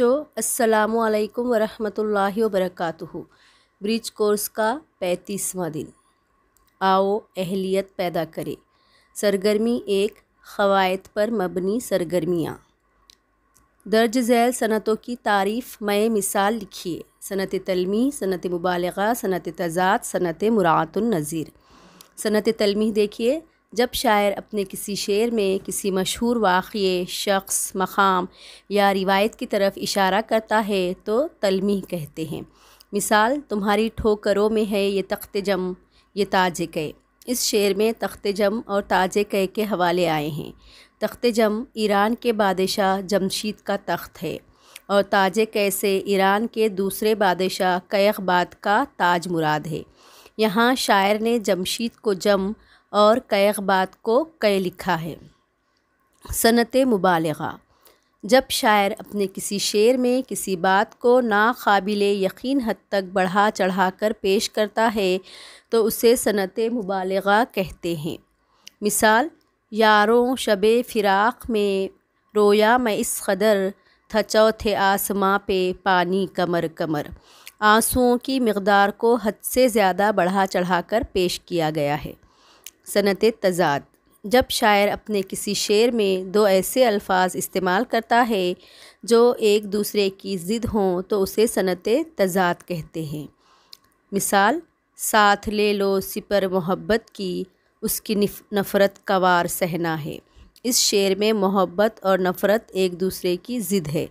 बच्चों, अस्सलामु अलैकुम वरहमतुल्लाहि वबरकातुहू। ब्रिज कोर्स का 35वां दिन। आओ अहलियत पैदा करें। सरगर्मी 1, क़वाइद पर मबनी सरगर्मियाँ। दर्ज झैल सनतों की तारीफ़ में मिसाल लिखिए। सनत तलमीह, सनत मुबालगा, सनत तज़ाद, सनत मुराअतुन नज़ीर। सनत तलमीह देखिए, जब शायर अपने किसी शेर में किसी मशहूर वाक़ये, शख्स, मकाम या रिवायत की तरफ इशारा करता है तो तलमीह कहते हैं। मिसाल, तुम्हारी ठोकरों में है ये तख्त जम, ये ताज कै। इस शेर में तख्त जम और ताज कै के हवाले आए हैं। तख्त जम ईरान के बादशाह जमशीद का तख्त है और ताज कै से ईरान के दूसरे बादशाह कैक़बाद का ताज मुराद है। यहाँ शायर ने जमशीद को जम और कैक़बाद को कै लिखा है। सनत मुबालगा, जब शायर अपने किसी शेर में किसी बात को नाक़ाबिल यकीन हद तक बढ़ा चढ़ा कर पेश करता है तो उसे सनत मुबालगा कहते हैं। मिसाल, यारों शबे फ़िराक़ में रोया मैं इस क़दर, था चौथे आसमां पे पानी कमर कमर। आंसुओं की मिक़दार को हद से ज़्यादा बढ़ा चढ़ा कर पेश किया गया है। सनत तज़ाद, जब शायर अपने किसी शेर में दो ऐसे अल्फाज इस्तेमाल करता है जो एक दूसरे की ज़िद हों तो उसे सनत तज़ाद कहते हैं। मिसाल, साथ ले लो सिपर मोहब्बत की, उसकी नफ़रत का वार सहना है। इस शेर में मोहब्बत और नफ़रत एक दूसरे की ज़िद है।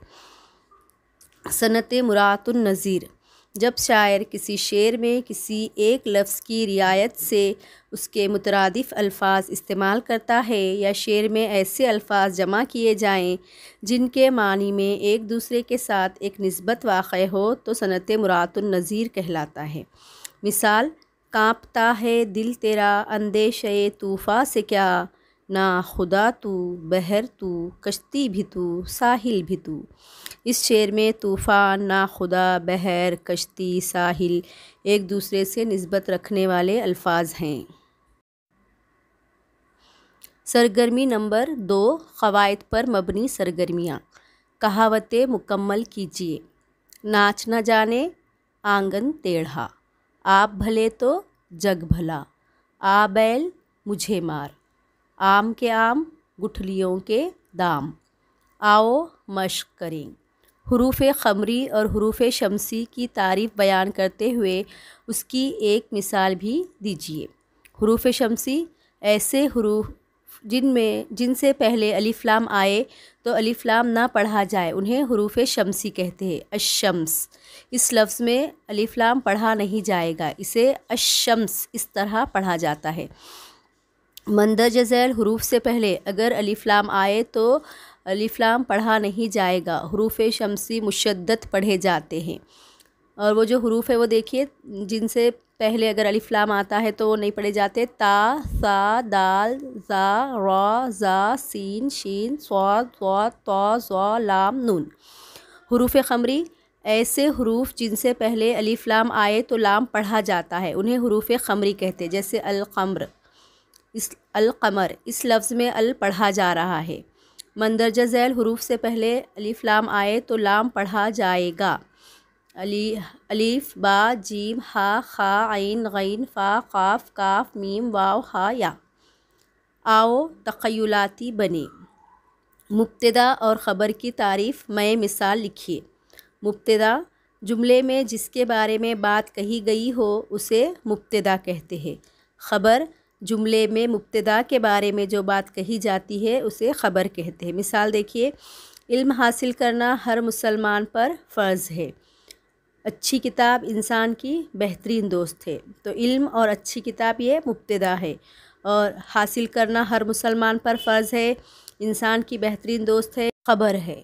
सनत मुराअतुन नज़ीर, जब शायर किसी शेर में किसी एक लफ्ज़ की रियायत से उसके मुतरादिफ़ अल्फाज इस्तेमाल करता है या शेर में ऐसे अल्फाज जमा किए जाएं जिनके मानी में एक दूसरे के साथ एक निस्बत वाक़ हो तो सनत मुराअतुन नज़ीर कहलाता है। मिसाल, काँपता है दिल तेरा अंदेशे तूफ़ा से क्या, ना खुदा तू, बहर तू, कश्ती भी तू, साहिल भी तू। इस शेर में तूफ़ान, ना खुदा, बहर, कश्ती, साहिल एक दूसरे से निस्बत रखने वाले अल्फाज हैं। सरगर्मी नंबर 2, क़वाइद पर मबनी सरगर्मियाँ। कहावतें मुकम्मल कीजिए। नाच न जाने आंगन टेढ़ा, आप भले तो जग भला, आ बैल मुझे मार, आम के आम गुठलियों के दाम, आओ मश्क करें। हुरूफ़ ख़मरी और हुरूफ़ शमसी की तारीफ़ बयान करते हुए उसकी एक मिसाल भी दीजिए। हुरूफ़ शमसी ऐसे हुरूफ़ जिनसे पहले अलिफ़ लाम आए तो अलिफ़ लाम ना पढ़ा जाए, उन्हें हुरूफ़ शमसी कहते हैं। अश्शम्स, इस लफ्ज़ में अलिफ़ लाम पढ़ा नहीं जाएगा, इसे अश्शम्स इस तरह पढ़ा जाता है। मंदरज झैल हुरूफ से पहले अगर अलिफ़ लाम आए तो अलिफ़ लाम पढ़ा नहीं जाएगा, हुरूफ़ शमसी मुशद्दद पढ़े जाते हैं। और वो जो हुरूफ है वो देखिए, जिनसे पहले अगर अलिफ़ लाम आता है तो वो नहीं पढ़े जाते। ता, सा, दाल, ज़ा, रा, ज़ा, सीन, शीन, स्वाद, स्वाद, तौ, ज़ा, लाम, नून। हुरूफ़ ख़मरी ऐसे हुरूफ जिनसे पहले अलिफ़ लाम आए तो लाम पढ़ा जाता है, उन्हें हुरूफ़ ख़मरी कहते हैं। जैसे अल-क़मर, अल-क़मर इस लफ्ज़ में अल पढ़ा जा रहा है। मंदरज झैल हुरूफ से पहले अलिफ़ लाम आए तो लाम पढ़ा जाएगा। अलीफ, बा, जीम, हा, खा, आइन, गैन, फ़ा, क़ाफ़, काफ़, मीम, वाव, हा, या। आओ तख़य्युलाती बने। मुब्तदा और ख़बर की तारीफ़ में मिसाल लिखिए। मुब्तदा, जुमले में जिसके बारे में बात कही गई हो उसे मुब्तदा कहते हैं। ख़बर, जुमले में मुब्तदा के बारे में जो बात कही जाती है उसे ख़बर कहते हैं। मिसाल देखिए, इल्म हासिल करना हर मुसलमान पर फ़र्ज़ है। अच्छी किताब इंसान की बेहतरीन दोस्त है। तो इल्म और अच्छी किताब ये मुब्तदा है और हासिल करना हर मुसलमान पर फ़र्ज़ है, इंसान की बेहतरीन दोस्त है, ख़बर है।